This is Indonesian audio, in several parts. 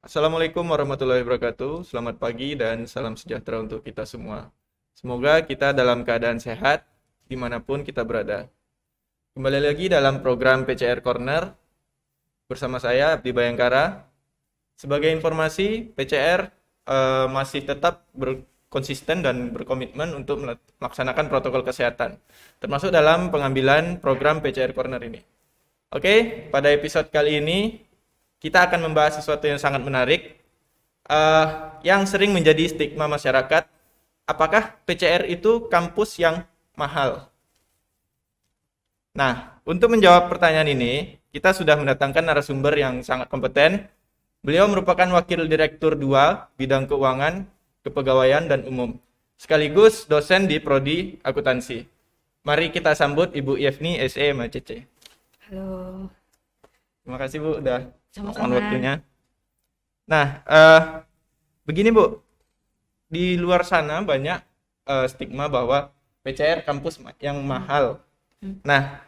Assalamualaikum warahmatullahi wabarakatuh. Selamat pagi dan salam sejahtera untuk kita semua. Semoga kita dalam keadaan sehat dimanapun kita berada. Kembali lagi dalam program PCR Corner bersama saya Abdi Bayangkara. Sebagai informasi, PCR masih tetap konsisten dan berkomitmen untuk melaksanakan protokol kesehatan, termasuk dalam pengambilan program PCR Corner ini. Oke, pada episode kali ini kita akan membahas sesuatu yang sangat menarik, yang sering menjadi stigma masyarakat. Apakah PCR itu kampus yang mahal? Nah, untuk menjawab pertanyaan ini, kita sudah mendatangkan narasumber yang sangat kompeten. Beliau merupakan Wakil Direktur 2 Bidang Keuangan, Kepegawaian dan Umum, sekaligus dosen di Prodi Akuntansi. Mari kita sambut Ibu Yevni SE MCC. Halo. Terima kasih Bu udah Sama-sama. waktunya. Nah, begini Bu, di luar sana banyak stigma bahwa PCR kampus yang mahal. Nah,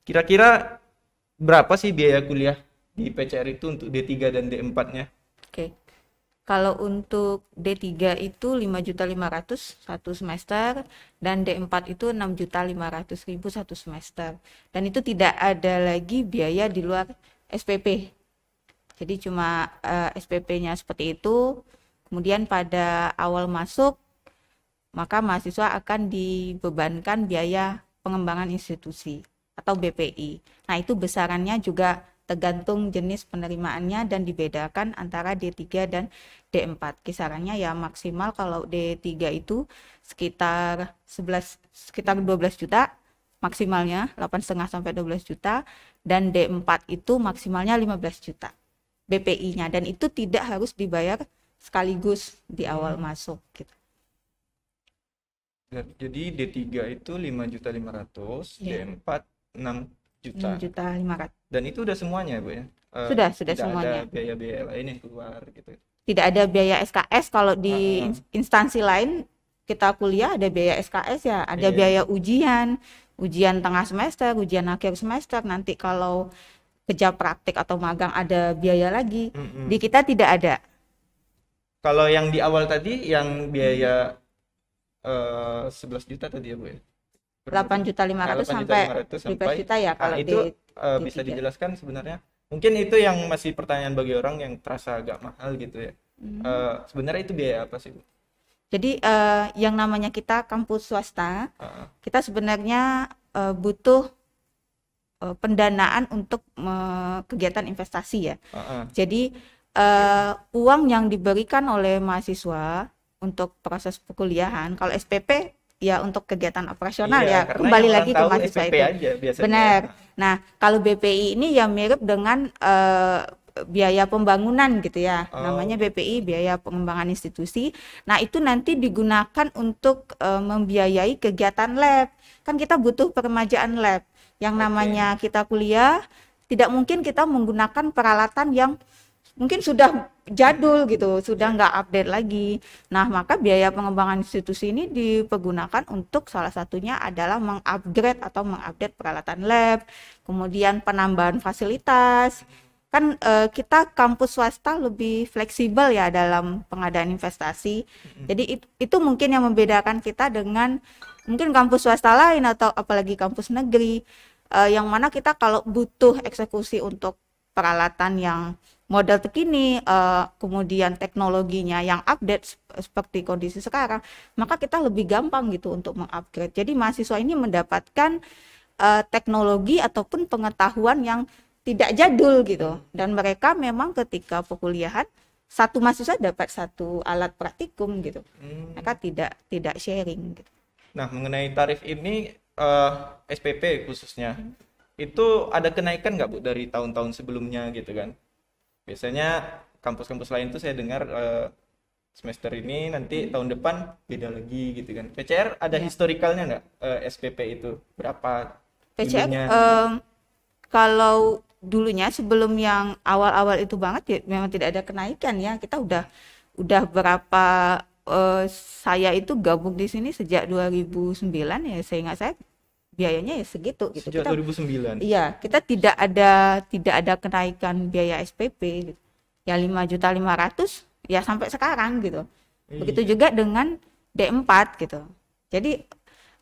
kira-kira berapa sih biaya kuliah di PCR itu untuk D3 dan D4-nya? Oke. Kalau untuk D3 itu 5.500.000 satu semester dan D4 itu 6.500.000 satu semester. Dan itu tidak ada lagi biaya di luar SPP. Jadi cuma SPP-nya seperti itu. Kemudian pada awal masuk maka mahasiswa akan dibebankan biaya pengembangan institusi atau BPI. Nah, itu besarannya juga tergantung jenis penerimaannya dan dibedakan antara D3 dan D4. Kisarannya ya maksimal kalau D3 itu sekitar 12 juta maksimalnya, 8,5 sampai 12 juta, dan D4 itu maksimalnya 15 juta BPI-nya, dan itu tidak harus dibayar sekaligus di awal masuk gitu. Jadi D3 itu 5.500.000, Iya. D4 6 juta. 6.500.000. Dan itu udah semuanya, Bu ya? Sudah Tidak semuanya. ada biaya-biaya lain yang keluar gitu. Tidak ada biaya SKS. Kalau di instansi lain kita kuliah ada biaya SKS ya, ada Iya. biaya ujian tengah semester, ujian akhir semester. Nanti kalau kerja praktik atau magang ada biaya lagi. Di kita tidak ada. Kalau yang di awal tadi yang biaya 11 juta tadi ya Bu ya? 8.500.000 sampai 12 juta ya kalau itu di bisa D3. dijelaskan sebenarnya? Mungkin itu yang masih pertanyaan bagi orang yang terasa agak mahal gitu ya. Sebenarnya itu biaya apa sih Bu? Jadi yang namanya kita kampus swasta, Uh, kita sebenarnya butuh pendanaan untuk kegiatan investasi ya. Jadi uang yang diberikan oleh mahasiswa untuk proses perkuliahan, kalau SPP ya untuk kegiatan operasional Iya, ya, karena kembali yang lagi orang ke tahu mahasiswa SPP itu. aja biasanya. Benar. Nah, kalau BPI ini ya mirip dengan biaya pembangunan gitu ya. Namanya BPI, biaya pengembangan institusi. Nah, itu nanti digunakan untuk membiayai kegiatan lab. Kan kita butuh peremajaan lab. Yang namanya kita kuliah, tidak mungkin kita menggunakan peralatan yang mungkin sudah jadul gitu, sudah nggak update lagi. Nah, maka biaya pengembangan institusi ini dipergunakan untuk salah satunya adalah mengupgrade atau mengupdate peralatan lab, kemudian penambahan fasilitas. Kan kita kampus swasta lebih fleksibel ya dalam pengadaan investasi. Jadi itu mungkin yang membedakan kita dengan mungkin kampus swasta lain atau apalagi kampus negeri, yang mana kita kalau butuh eksekusi untuk peralatan yang model terkini, kemudian teknologinya yang update seperti kondisi sekarang, maka kita lebih gampang gitu untuk mengupgrade. Jadi mahasiswa ini mendapatkan teknologi ataupun pengetahuan yang tidak jadul gitu, dan mereka memang ketika perkuliahan satu mahasiswa dapat satu alat praktikum gitu, mereka tidak sharing gitu. Nah, mengenai tarif ini SPP khususnya, itu ada kenaikan nggak Bu dari tahun-tahun sebelumnya gitu kan? Biasanya kampus-kampus lain tuh saya dengar semester ini nanti tahun depan beda lagi gitu kan. PCR ada historikalnya nggak SPP itu berapa PCR dulunya? kalau dulunya sebelum yang awal-awal itu banget ya memang tidak ada kenaikan ya. Kita udah berapa saya itu gabung di sini sejak 2009 ya, saya ingat saya biayanya ya segitu gitu. Sejak 2009. Iya, kita tidak ada kenaikan biaya SPP gitu. ya 5.500.000 ya sampai sekarang gitu. Iya. Begitu juga dengan D4 gitu. Jadi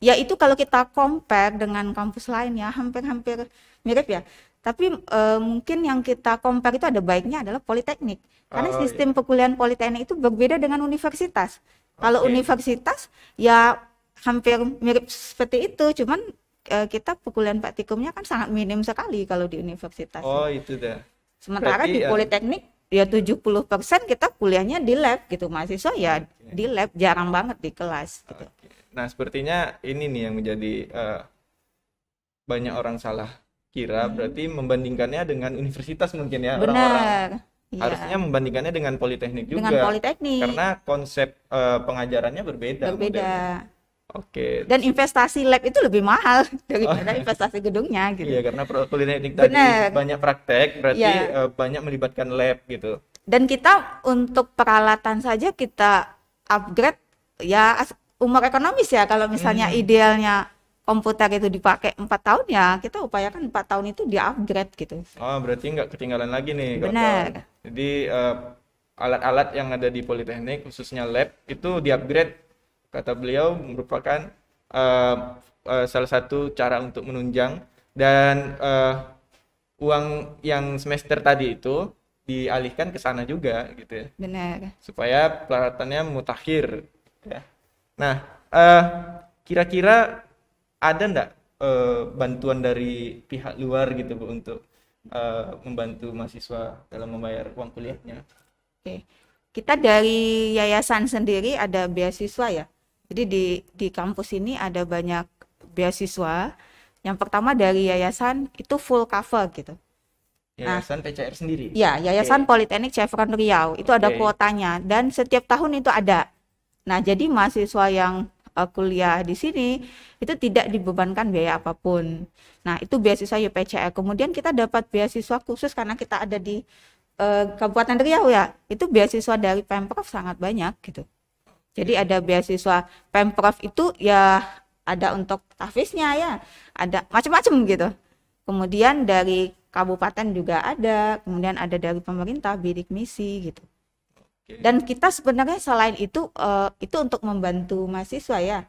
ya itu kalau kita compare dengan kampus lain ya hampir-hampir mirip ya. Tapi mungkin yang kita compare itu ada baiknya adalah politeknik. Karena Oh, sistem iya. perkuliahan politeknik itu berbeda dengan universitas. Kalau Oke. universitas ya hampir mirip seperti itu, cuman kita perkuliahan praktikumnya kan sangat minim sekali kalau di universitas ya. Oh, itu dah. Sementara Berarti di politeknik ya 70% kita kuliahnya di lab gitu. Mahasiswa ya di lab, jarang banget di kelas gitu. oke. Nah, sepertinya ini nih yang menjadi banyak orang salah kira, berarti membandingkannya dengan universitas mungkin ya orang-orang. Benar. Harusnya Iya, membandingkannya dengan politeknik dengan juga, politeknik karena konsep pengajarannya berbeda berbeda. modelnya. Oke. Dan investasi lab itu lebih mahal daripada investasi gedungnya Oh, iya, gitu. karena politeknik tadi Benar. banyak praktek, berarti Ya. banyak melibatkan lab gitu. Dan kita untuk peralatan saja kita upgrade ya umur ekonomis ya. Kalau misalnya idealnya komputer itu dipakai 4 tahun ya kita upayakan 4 tahun itu di upgrade gitu. Oh, berarti nggak ketinggalan lagi nih kawan-kawan. Benar. Jadi alat-alat yang ada di politeknik, khususnya lab, itu di-upgrade, kata beliau, merupakan salah satu cara untuk menunjang. Dan uang yang semester tadi itu dialihkan ke sana juga gitu ya, Benar. supaya peralatannya mutakhir ya. Nah, kira-kira ada ndak bantuan dari pihak luar gitu Bu untuk membantu mahasiswa dalam membayar uang kuliahnya? Oke. Kita dari yayasan sendiri ada beasiswa ya. Jadi di kampus ini ada banyak beasiswa. Yang pertama dari yayasan itu full cover gitu. Yayasan PCR sendiri? Ya, Yayasan Politeknik Chevron Riau itu ada Oke. kuotanya dan setiap tahun itu ada. Nah, jadi mahasiswa yang kuliah di sini itu tidak dibebankan biaya apapun. Nah, itu beasiswa YPCR. Kemudian kita dapat beasiswa khusus karena kita ada di Kabupaten Riau ya. Itu beasiswa dari Pemprov sangat banyak gitu. Jadi ada beasiswa Pemprov itu ya ada untuk tahfiznya ya, ada macam-macam gitu. Kemudian dari kabupaten juga ada, kemudian ada dari pemerintah, bidik misi gitu. Oke. Dan kita sebenarnya selain itu untuk membantu mahasiswa ya.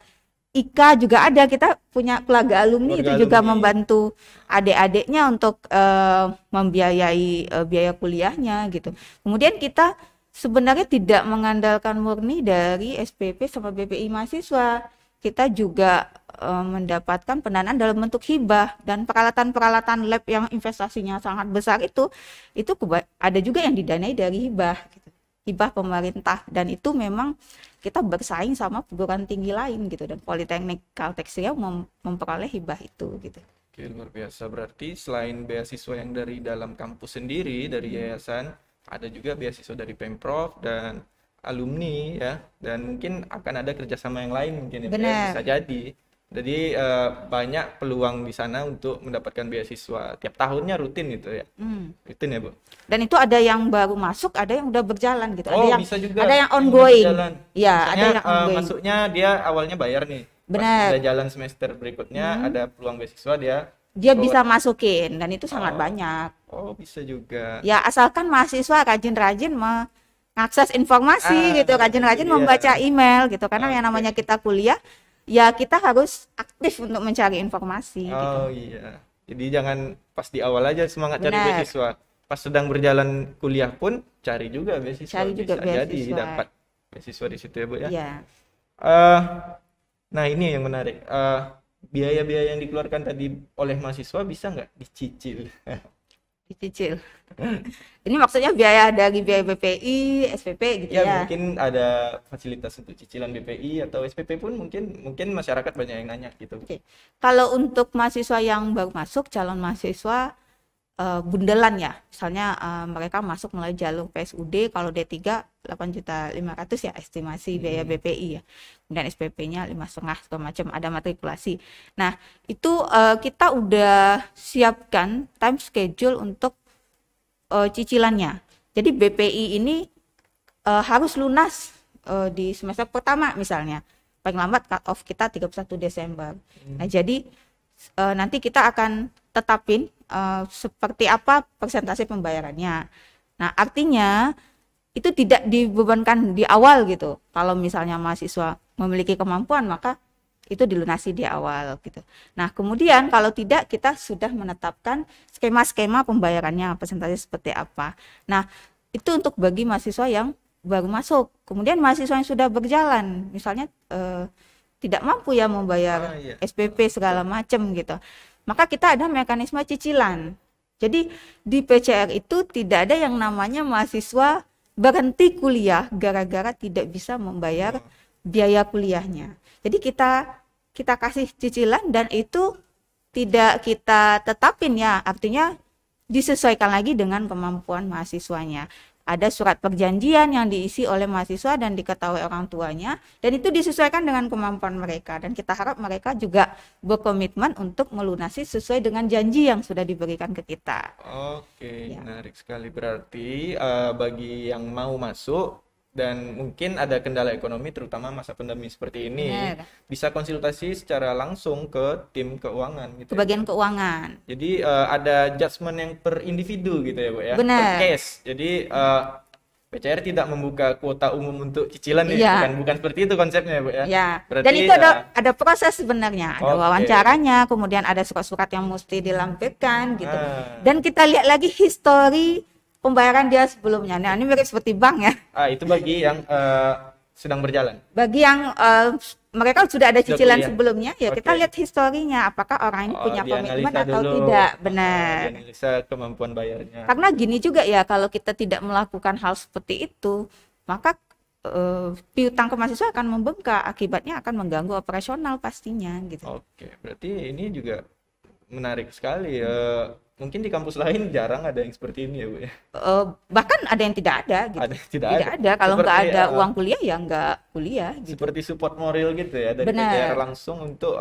IKA juga ada, kita punya keluarga alumni Keluarga itu juga alumni. membantu adik-adiknya untuk membiayai biaya kuliahnya gitu. Kemudian kita sebenarnya tidak mengandalkan murni dari SPP sama BPI mahasiswa. Kita juga mendapatkan pendanaan dalam bentuk hibah dan peralatan-peralatan lab yang investasinya sangat besar itu ada juga yang didanai dari hibah gitu. Hibah pemerintah, dan itu memang kita bersaing sama perguruan tinggi lain gitu, dan Politeknik Caltech Riau memperoleh hibah itu gitu. Oke, luar biasa. Berarti selain beasiswa yang dari dalam kampus sendiri, dari yayasan, ada juga beasiswa dari Pemprov dan alumni ya, dan mungkin akan ada kerjasama yang lain mungkin ya, Bu, ya. Benar. Bisa jadi. Jadi banyak peluang di sana untuk mendapatkan beasiswa. Tiap tahunnya rutin gitu ya. Rutin ya, Bu. Dan itu ada yang baru masuk, ada yang udah berjalan gitu. Oh, Ada yang bisa juga ada yang yang ongoing. berjalan. Ya, ada Misalnya yang ongoing. masuknya dia awalnya bayar nih. Pas Benar. udah jalan semester berikutnya ada peluang beasiswa, dia Dia bawa. bisa masukin dan itu sangat banyak. Oh, bisa juga. Ya, asalkan mahasiswa rajin-rajin mengakses informasi gitu, rajin-rajin iya. membaca email gitu. Karena yang Oke. namanya kita kuliah, ya kita harus aktif untuk mencari informasi gitu. Oh iya. Jadi jangan pas di awal aja semangat cari Benar. beasiswa. Pas sedang berjalan kuliah pun cari juga beasiswa. Cari juga Bisa jadi beasiswa. dapat beasiswa di situ ya, Bu ya. Iya. Eh, nah ini yang menarik. Biaya-biaya yang dikeluarkan tadi oleh mahasiswa bisa nggak dicicil? Dicicil. Ini maksudnya biaya dari biaya BPI, SPP gitu Ya, ya. mungkin ada fasilitas untuk cicilan BPI atau SPP pun mungkin masyarakat banyak yang nanya gitu. Oke. Kalau untuk mahasiswa yang baru masuk, calon mahasiswa bundelan ya. Misalnya mereka masuk melalui jalur PSUD, kalau D3 8.500.000 ya estimasi biaya BPI ya. Kemudian SPP-nya 5,5 segala macam, ada matrikulasi. Nah, itu kita udah siapkan time schedule untuk cicilannya. Jadi BPI ini harus lunas di semester pertama misalnya. Paling lambat cut off kita 31 Desember. Nah, jadi nanti kita akan tetapin seperti apa persentase pembayarannya. Nah, artinya itu tidak dibebankan di awal gitu. Kalau misalnya mahasiswa memiliki kemampuan, maka itu dilunasi di awal gitu. Nah, kemudian kalau tidak, kita sudah menetapkan skema-skema pembayarannya, persentase seperti apa. Nah, itu untuk bagi mahasiswa yang baru masuk. Kemudian mahasiswa yang sudah berjalan, misalnya tidak mampu ya membayar SPP segala macam gitu. Maka kita ada mekanisme cicilan. Jadi di PCR itu tidak ada yang namanya mahasiswa berhenti kuliah gara-gara tidak bisa membayar biaya kuliahnya. Jadi kita kasih cicilan dan itu tidak kita tetapin ya, artinya disesuaikan lagi dengan kemampuan mahasiswanya. Ada surat perjanjian yang diisi oleh mahasiswa dan diketahui orang tuanya, dan itu disesuaikan dengan kemampuan mereka, dan kita harap mereka juga berkomitmen untuk melunasi sesuai dengan janji yang sudah diberikan ke kita. Oke, menarik sekali. Berarti bagi yang mau masuk dan mungkin ada kendala ekonomi terutama masa pandemi seperti ini, bisa konsultasi secara langsung ke tim keuangan gitu. Ke bagian keuangan. Jadi ada judgement yang per individu gitu ya, Bu ya. Benar. Per case. Jadi PCR tidak membuka kuota umum untuk cicilan ya. Bukan seperti itu konsepnya, Bu ya. Ya. Berarti, dan itu ada proses sebenarnya, ada wawancaranya, kemudian ada surat-surat yang mesti dilampirkan gitu. Dan kita lihat lagi histori pembayaran dia sebelumnya. Nah, ini mirip seperti bank ya. Itu bagi yang sedang berjalan. Bagi yang mereka sudah ada cicilan sebelumnya, ya kita lihat historinya, apakah orang ini punya komitmen atau tidak. Benar. Dianalisa kemampuan bayarnya. Karena gini juga ya, kalau kita tidak melakukan hal seperti itu, maka piutang ke mahasiswa akan membengkak, akibatnya akan mengganggu operasional pastinya gitu. Oke, berarti ini juga menarik sekali. Mungkin di kampus lain jarang ada yang seperti ini ya, Bu ya. Bahkan ada yang tidak ada gitu. Tidak ada. Kalau nggak ada uang kuliah ya nggak kuliah gitu. Seperti support moral gitu ya dari PCR langsung untuk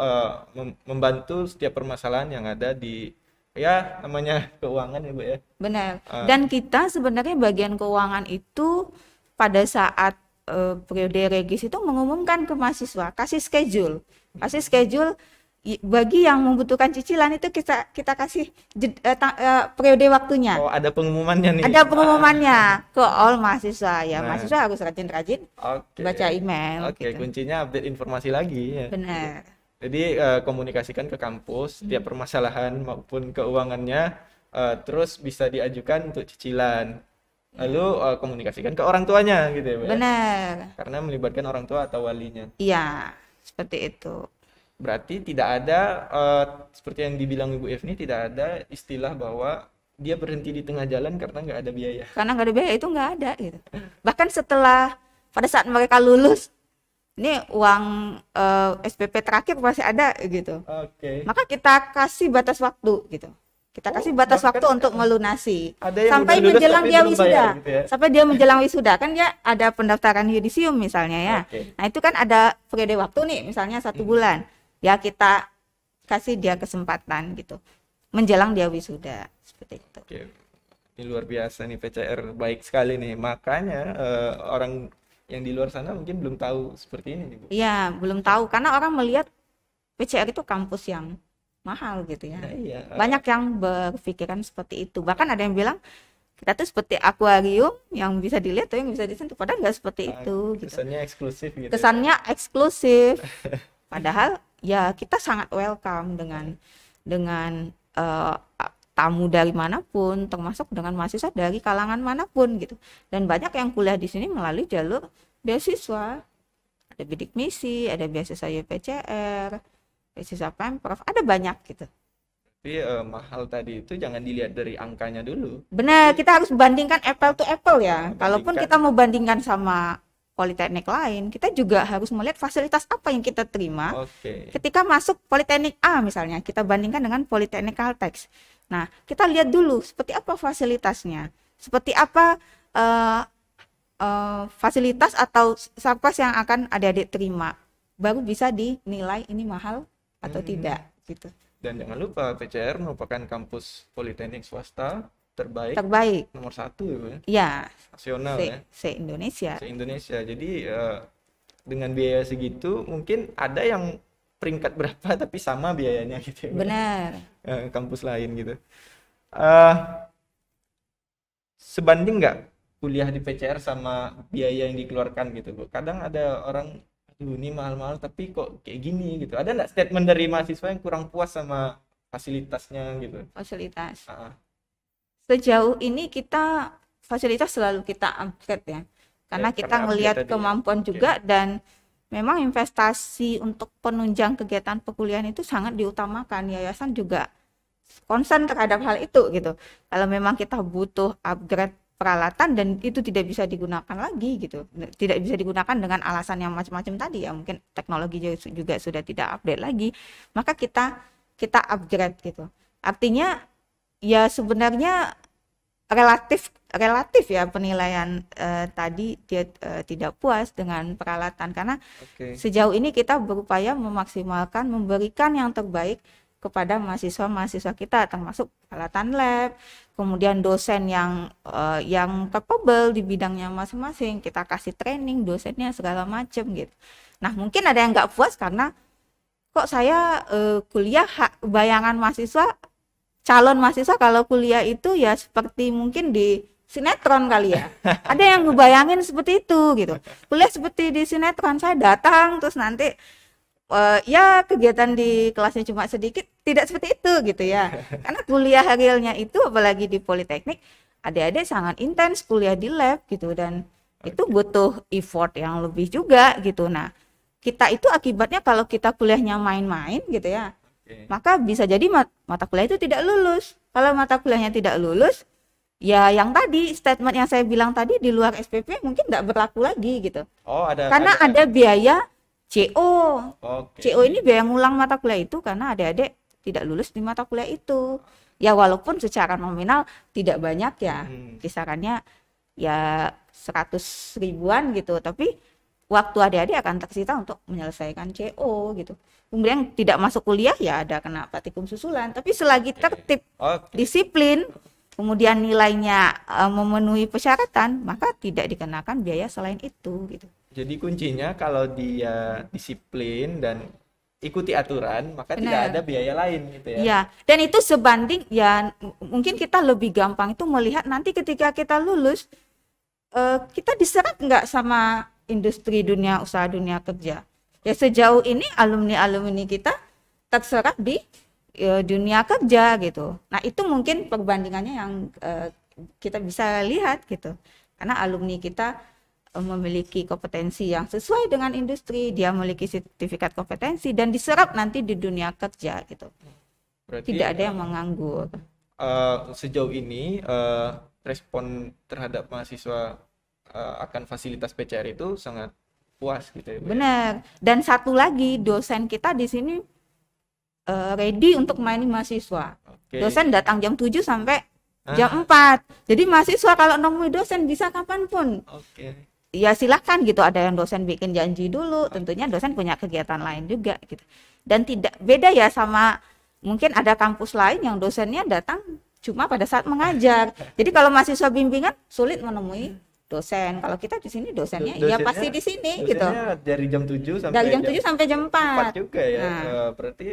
membantu setiap permasalahan yang ada di ya namanya keuangan ya, Bu ya. Benar. Dan kita sebenarnya bagian keuangan itu pada saat periode regis itu mengumumkan ke mahasiswa, kasih schedule bagi yang membutuhkan cicilan itu kita kasih periode waktunya. Ada pengumumannya nih. Ada pengumumannya ke all mahasiswa ya. Mahasiswa harus rajin-rajin baca email. Gitu. Kuncinya update informasi lagi ya. Benar. Jadi komunikasikan ke kampus setiap permasalahan maupun keuangannya, terus bisa diajukan untuk cicilan. Lalu komunikasikan ke orang tuanya gitu ya, Bu. Benar. Karena melibatkan orang tua atau walinya. Iya, seperti itu. Berarti tidak ada seperti yang dibilang Ibu Evni, tidak ada istilah bahwa dia berhenti di tengah jalan karena nggak ada biaya. Karena nggak ada biaya itu nggak ada gitu. Bahkan setelah pada saat mereka lulus, ini uang SPP terakhir masih ada gitu. Maka kita kasih batas waktu gitu. Kita kasih batas waktu untuk melunasi sampai menjelang dia wisuda. Gitu ya? Sampai dia menjelang wisuda, kan dia ada pendaftaran yudisium misalnya ya. Nah itu kan ada periode waktu nih, misalnya 1 bulan. Ya kita kasih dia kesempatan gitu menjelang dia wisuda seperti itu. Ini luar biasa nih PCR, baik sekali nih. Makanya orang yang di luar sana mungkin belum tahu seperti ini nih, Bu. Iya, belum tahu karena orang melihat PCR itu kampus yang mahal gitu ya. Banyak yang berpikiran seperti itu. Bahkan ada yang bilang kita tuh seperti akuarium yang bisa dilihat atau yang bisa disentuh, padahal nggak seperti itu. Kesannya eksklusif gitu. Kesannya eksklusif. Padahal ya kita sangat welcome dengan tamu dari manapun, termasuk dengan mahasiswa dari kalangan manapun gitu. Dan banyak yang kuliah di sini melalui jalur beasiswa. Ada bidik misi, ada beasiswa UPCR, beasiswa Pemprov, ada banyak gitu. Tapi mahal tadi itu jangan dilihat dari angkanya dulu. Benar, kita harus bandingkan apple to apple ya. Kalaupun kita mau bandingkan sama politeknik lain, kita juga harus melihat fasilitas apa yang kita terima. Ketika masuk politeknik A misalnya, kita bandingkan dengan politeknik Caltex. Nah, kita lihat dulu seperti apa fasilitasnya, seperti apa fasilitas atau sarkas yang akan adik-adik terima, baru bisa dinilai ini mahal atau tidak gitu. Dan jangan lupa PCR merupakan kampus politeknik swasta terbaik nomor 1 ya, nasional se-Indonesia. Se-Indonesia. Jadi dengan biaya segitu mungkin ada yang peringkat berapa tapi sama biayanya gitu ya. Benar. Kampus lain gitu. sebanding nggak kuliah di PCR sama biaya yang dikeluarkan gitu Bu? Kadang ada orang, aduh ini mahal-mahal tapi kok kayak gini gitu. Ada nggak statement dari mahasiswa yang kurang puas sama fasilitasnya gitu? Fasilitas. Ah, Sejauh ini kita fasilitas selalu kita upgrade ya. Karena ya, kita karena upgrade ngelihat tadi ya. kemampuan Oke. juga dan memang investasi untuk penunjang kegiatan perkuliahan itu sangat diutamakan. Yayasan juga concern terhadap hal itu gitu. Kalau memang kita butuh upgrade peralatan dan itu tidak bisa digunakan lagi gitu. Tidak bisa digunakan dengan alasan yang macam-macam tadi ya. Mungkin teknologi juga sudah tidak update lagi. Maka kita upgrade gitu. Artinya ya sebenarnya relatif ya penilaian tadi dia tidak puas dengan peralatan karena Oke. sejauh ini kita berupaya memaksimalkan memberikan yang terbaik kepada mahasiswa-mahasiswa kita termasuk peralatan lab, kemudian dosen yang capable di bidangnya masing-masing, kita kasih training dosennya segala macam gitu. Nah, mungkin ada yang nggak puas karena kok saya kuliah bayangan mahasiswa calon mahasiswa kalau kuliah itu ya seperti mungkin di sinetron kali ya. Ada yang ngebayangin seperti itu gitu. Kuliah seperti di sinetron, saya datang terus nanti ya kegiatan di kelasnya cuma sedikit, tidak seperti itu gitu ya. Karena kuliah realnya itu apalagi di Politeknik, adik-adik sangat intens kuliah di lab gitu dan itu butuh effort yang lebih juga gitu. Nah, kita itu akibatnya kalau kita kuliahnya main-main gitu ya, maka bisa jadi mata kuliah itu tidak lulus. Kalau mata kuliahnya tidak lulus, ya yang tadi statement yang saya bilang tadi di luar SPP mungkin tidak berlaku lagi gitu. Oh, Karena ada biaya CO. Oke. CO ini biaya ngulang mata kuliah itu karena adik-adik tidak lulus di mata kuliah itu. Ya walaupun secara nominal tidak banyak ya, kisarannya ya 100 ribuan gitu, tapi waktu adik-adik akan tersita untuk menyelesaikan CO gitu. Kemudian tidak masuk kuliah ya ada kena praktikum susulan, tapi selagi tertib, Oke. disiplin, kemudian nilainya memenuhi persyaratan, maka tidak dikenakan biaya selain itu gitu. Jadi kuncinya kalau dia disiplin dan ikuti aturan, maka tidak Benar. ada biaya lain gitu ya. Ya, dan itu sebanding ya mungkin kita lebih gampang itu melihat nanti ketika kita lulus kita diserap nggak sama industri dunia usaha dunia kerja. Ya sejauh ini alumni-alumni kita terserap di dunia kerja gitu. Nah itu mungkin perbandingannya yang kita bisa lihat gitu. Karena alumni kita memiliki kompetensi yang sesuai dengan industri, dia memiliki sertifikat kompetensi dan diserap nanti di dunia kerja gitu. Berarti Tidak ada yang menganggur. sejauh ini respon terhadap mahasiswa akan fasilitas PCR itu sangat puas gitu ya, Bu, ya? Benar. Dan satu lagi, dosen kita di sini ready untuk melayani mahasiswa. Oke. Dosen datang jam 7 sampai jam 4. Jadi mahasiswa kalau nemui dosen bisa kapanpun. Oke. Ya silahkan gitu, ada yang dosen bikin janji dulu, tentunya dosen punya kegiatan lain juga gitu. Dan tidak beda ya sama mungkin ada kampus lain yang dosennya datang cuma pada saat mengajar. Jadi kalau mahasiswa bimbingan sulit menemui dosen. Kalau kita di sini dosennya ya pasti di sini gitu. Dosennya dari jam 7 sampai Dari jam 7 sampai jam 4. 4 juga ya. Nah. Berarti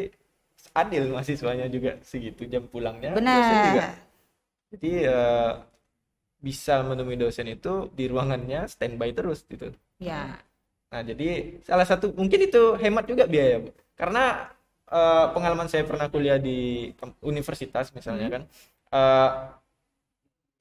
adil mahasiswanya juga segitu jam pulangnya. Benar. Dosen juga. Jadi bisa menemui dosen itu di ruangannya standby terus gitu. Ya. Nah, jadi salah satu mungkin itu hemat juga biaya, Bu. Karena pengalaman saya pernah kuliah di universitas misalnya kan,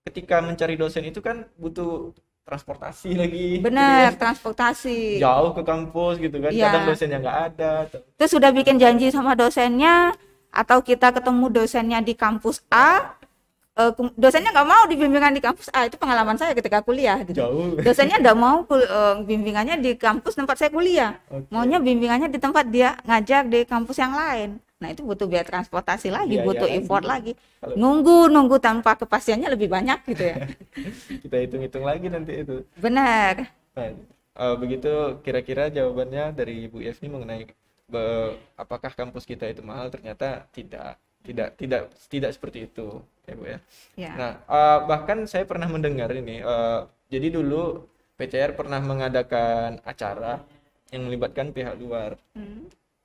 ketika mencari dosen itu kan butuh transportasi lagi. Benar, gitu ya. transportasi. Jauh ke kampus gitu kan. Iya. Kadang dosennya nggak ada. Terus sudah bikin janji sama dosennya atau kita ketemu dosennya di kampus A, dosennya nggak mau di bimbingan di kampus A. Itu pengalaman saya ketika kuliah gitu. Jauh. Dosennya nggak mau bimbingannya di kampus tempat saya kuliah. Oke. Maunya bimbingannya di tempat dia ngajar di kampus yang lain. Nah itu butuh biaya transportasi lagi, Biaya butuh lagi. effort lagi. Kalau- Nunggu tanpa kepastiannya lebih banyak gitu ya. Kita hitung-hitung lagi nanti itu. Benar. Nah, begitu kira-kira jawabannya dari Bu Yevni mengenai apakah kampus kita itu mahal? Ternyata tidak seperti itu, ya Bu ya. Ya. Nah, bahkan saya pernah mendengar ini. Jadi dulu PCR pernah mengadakan acara yang melibatkan pihak luar.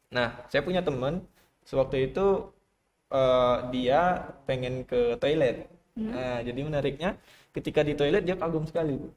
Nah, saya punya teman sewaktu itu dia pengen ke toilet. Nah, jadi menariknya ketika di toilet dia kagum sekali, Bu.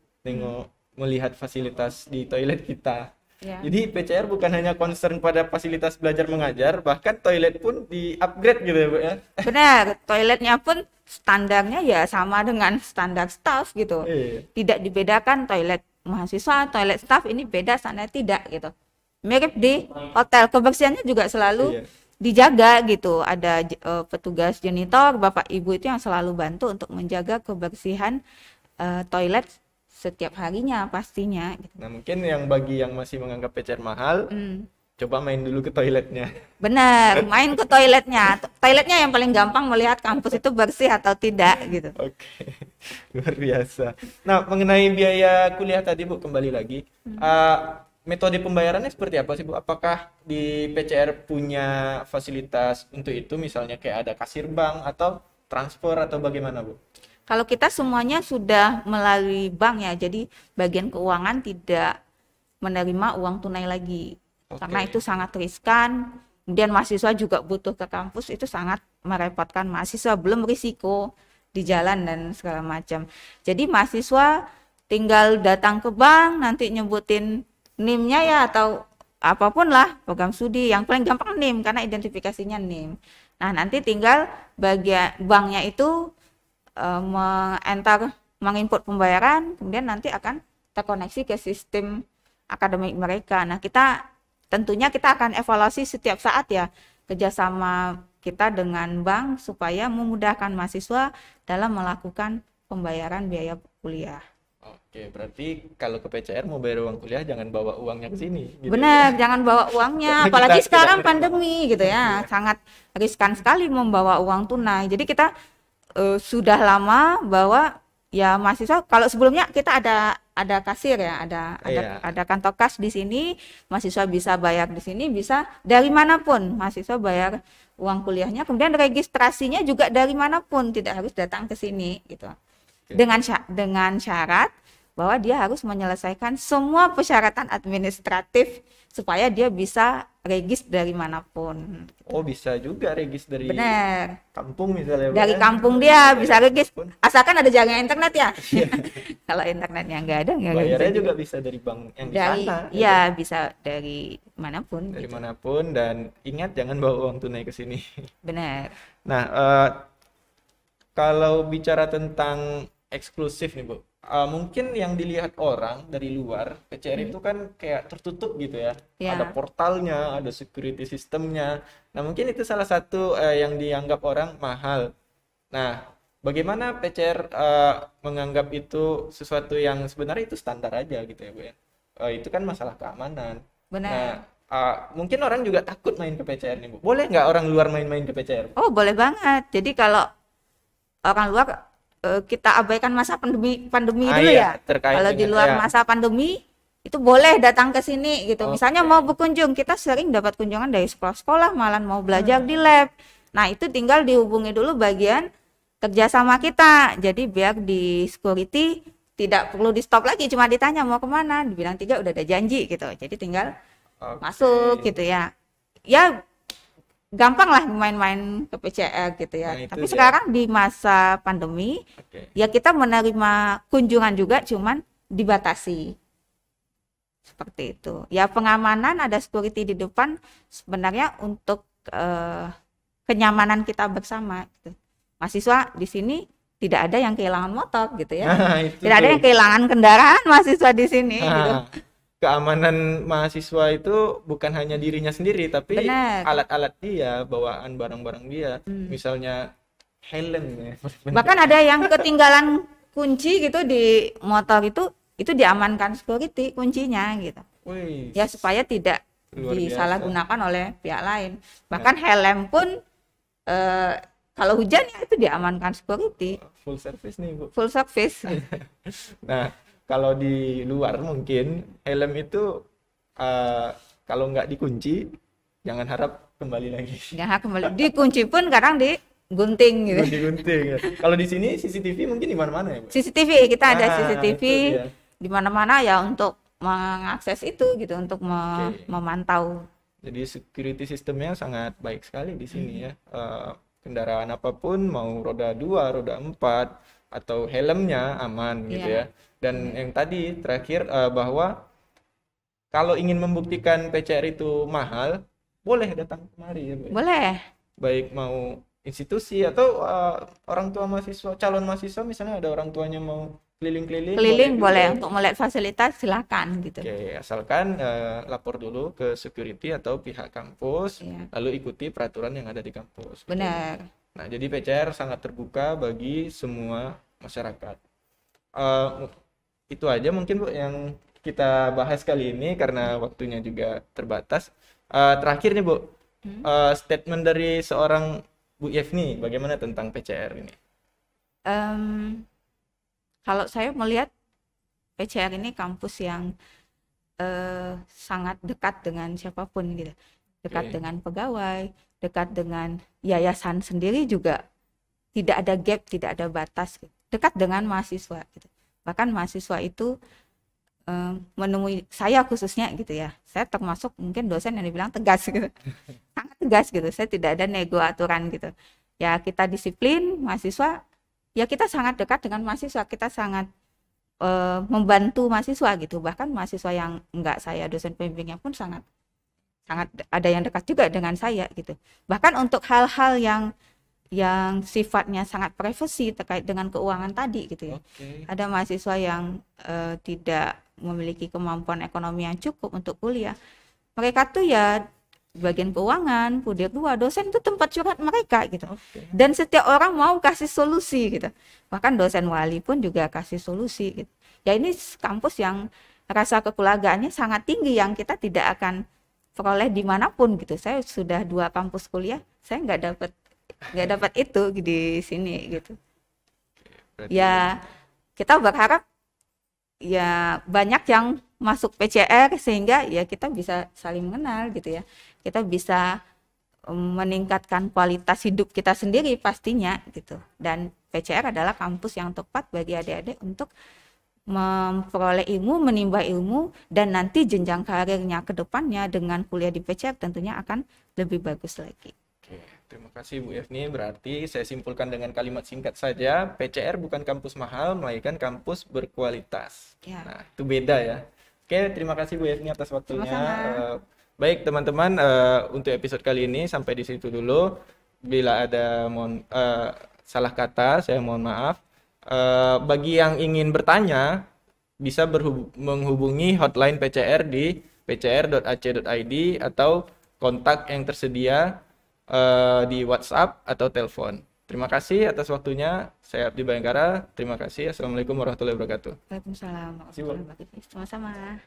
Melihat fasilitas di toilet kita. Ya. Jadi PCR bukan hanya concern pada fasilitas belajar mengajar, bahkan toilet pun di-upgrade gitu ya, Bu ya. Benar, toiletnya pun standarnya ya sama dengan standar staff gitu. Iya. Tidak dibedakan toilet mahasiswa, toilet staff ini beda sana tidak gitu. Mirip di hotel, kebersihannya juga selalu Iya. dijaga gitu. Ada petugas janitor, Bapak Ibu itu yang selalu bantu untuk menjaga kebersihan toilet setiap harinya pastinya gitu. Nah, mungkin yang bagi yang masih menganggap PCR mahal, coba main dulu ke toiletnya. Benar, main ke toiletnya. Toiletnya yang paling gampang melihat kampus itu bersih atau tidak gitu. Oke, luar biasa. Nah, mengenai biaya kuliah tadi, Bu, kembali lagi. Metode pembayarannya seperti apa sih, Bu? Apakah di PCR punya fasilitas untuk itu, misalnya kayak ada kasir bank atau transfer atau bagaimana, Bu? Kalau kita semuanya sudah melalui bank ya, jadi bagian keuangan tidak menerima uang tunai lagi. Karena itu sangat riskan. Kemudian mahasiswa juga butuh ke kampus, itu sangat merepotkan mahasiswa, belum risiko di jalan dan segala macam. Jadi mahasiswa tinggal datang ke bank, nanti nyebutin NIM-nya ya atau apapun lah, program studi. Yang paling gampang NIM karena identifikasinya NIM. Nah, nanti tinggal bagian banknya itu menginput pembayaran, kemudian nanti akan terkoneksi ke sistem akademik mereka. Nah, tentunya kita akan evaluasi setiap saat ya kerjasama kita dengan bank supaya memudahkan mahasiswa dalam melakukan pembayaran biaya kuliah. Oke, berarti kalau ke PCR mau bayar uang kuliah jangan bawa uangnya ke sini. Gitu Benar, ya? jangan bawa uangnya, apalagi sekarang pandemi gitu ya, sangat riskan sekali membawa uang tunai. Jadi kita sudah lama bahwa ya mahasiswa, kalau sebelumnya kita ada kasir ya, ada kantong kas di sini, mahasiswa bisa bayar di sini, bisa dari manapun mahasiswa bayar uang kuliahnya, kemudian registrasinya juga dari manapun, tidak harus datang ke sini gitu. Dengan syarat bahwa dia harus menyelesaikan semua persyaratan administratif supaya dia bisa regis dari manapun. Oh, bisa juga regis dari Benar. kampung misalnya. Dari kampung dia bisa regis, asalkan ada jaringan internet ya. Kalau internetnya nggak ada, nggak bisa. Bayarnya juga bisa dari bank yang di sana. Iya, bisa dari manapun. Dari gitu. manapun, dan ingat jangan bawa uang tunai ke sini. Benar. Nah, kalau bicara tentang eksklusif nih, Bu. Mungkin yang dilihat orang dari luar, PCR itu kan kayak tertutup gitu ya. Ya. Ada portalnya, ada security sistemnya. Nah, mungkin itu salah satu yang dianggap orang mahal. Nah, bagaimana PCR menganggap itu sesuatu yang sebenarnya itu standar aja gitu ya, Bu ya. Itu kan masalah keamanan. Benar. Nah, mungkin orang juga takut main ke PCR nih, Bu. Boleh nggak orang luar main-main ke PCR? Oh, boleh banget. Jadi kalau orang luar kita abaikan masa pandemi dulu ya. Kalau di luar masa pandemi itu boleh datang ke sini gitu. Misalnya mau berkunjung, kita sering dapat kunjungan dari sekolah-sekolah, malah mau belajar di lab. Nah, itu tinggal dihubungi dulu bagian kerjasama kita. Jadi biar di security tidak perlu di stop lagi, cuma ditanya mau kemana, dibilang 3 udah ada janji gitu. Jadi tinggal masuk gitu ya. Ya gampang lah main-main ke PCR gitu ya. Nah, tapi sekarang di masa pandemi, ya kita menerima kunjungan juga, cuman dibatasi. Seperti itu. Ya pengamanan, ada security di depan sebenarnya untuk kenyamanan kita bersama. Gitu. Mahasiswa di sini tidak ada yang kehilangan motor gitu ya. Tidak ada yang kehilangan kendaraan mahasiswa di sini. Gitu. Keamanan mahasiswa itu bukan hanya dirinya sendiri, tapi alat-alat dia, bawaan barang-barang dia, misalnya helm ya. Bahkan ada yang ketinggalan kunci gitu di motor itu diamankan security kuncinya gitu. Wih, ya supaya tidak disalahgunakan oleh pihak lain. Bahkan helm pun kalau hujan ya itu diamankan security. Full service nih, Bu. Full service. Nah, kalau di luar mungkin helm itu kalau nggak dikunci jangan harap kembali lagi. Jangan kembali. Dikunci pun kadang digunting gitu. Digunting. Ya. Kalau di sini CCTV mungkin di mana-mana ya, Bu? CCTV kita ada CCTV di mana-mana ya untuk mengakses itu gitu, untuk memantau. Jadi security sistemnya sangat baik sekali di sini ya. kendaraan apapun, mau roda 2, roda 4, atau helmnya aman gitu ya. Dan yang tadi terakhir bahwa kalau ingin membuktikan PCR itu mahal, boleh datang kemari ya, Bu. Boleh. Baik mau institusi atau orang tua mahasiswa, calon mahasiswa misalnya ada orang tuanya mau keliling-keliling boleh untuk melihat fasilitas silakan gitu. Oke, asalkan lapor dulu ke security atau pihak kampus, lalu ikuti peraturan yang ada di kampus. Benar. Nah, jadi PCR sangat terbuka bagi semua masyarakat. Itu aja mungkin Bu yang kita bahas kali ini karena waktunya juga terbatas. Terakhir nih Bu, statement dari seorang Bu Yevni bagaimana tentang PCR ini? Kalau saya melihat PCR ini kampus yang sangat dekat dengan siapapun gitu, dekat dengan pegawai, dekat dengan yayasan sendiri juga, tidak ada gap, tidak ada batas, gitu. Dekat dengan mahasiswa gitu. Bahkan mahasiswa itu menemui saya khususnya gitu ya, saya termasuk mungkin dosen yang dibilang tegas gitu, sangat tegas gitu, saya tidak ada nego aturan gitu ya, kita disiplin, mahasiswa ya kita sangat dekat dengan mahasiswa, kita sangat membantu mahasiswa gitu, bahkan mahasiswa yang enggak saya dosen pembimbingnya pun sangat ada yang dekat juga dengan saya gitu, bahkan untuk hal-hal yang sifatnya sangat privasi terkait dengan keuangan tadi gitu ya. Ada mahasiswa yang tidak memiliki kemampuan ekonomi yang cukup untuk kuliah. Mereka tuh ya bagian keuangan, Pudir 2, dosen itu tempat curhat mereka gitu. Dan setiap orang mau kasih solusi gitu. Bahkan dosen wali pun juga kasih solusi gitu. Ya ini kampus yang rasa kekeluargaannya sangat tinggi yang kita tidak akan peroleh dimanapun gitu. Saya sudah 2 kampus kuliah, saya nggak dapat itu di sini gitu. Ya kita berharap ya banyak yang masuk PCR sehingga ya kita bisa saling mengenal gitu ya. Kita bisa meningkatkan kualitas hidup kita sendiri pastinya gitu. Dan PCR adalah kampus yang tepat bagi adik-adik untuk memperoleh ilmu, menimba ilmu, dan nanti jenjang karirnya ke depannya dengan kuliah di PCR tentunya akan lebih bagus lagi. Terima kasih Bu Yevni. Berarti saya simpulkan dengan kalimat singkat saja, PCR bukan kampus mahal, melainkan kampus berkualitas. Nah, itu beda ya. Oke, terima kasih Bu Yevni atas waktunya. Baik teman-teman, untuk episode kali ini sampai di situ dulu. Bila ada salah kata, saya mohon maaf. Bagi yang ingin bertanya, bisa menghubungi hotline PCR di pcr.ac.id atau kontak yang tersedia di WhatsApp atau telepon. Terima kasih atas waktunya. Saya Abdi Bayangkara. Terima kasih. Assalamualaikum warahmatullahi wabarakatuh. Waalaikumsalam warahmatullahi wabarakatuh. Sama-sama.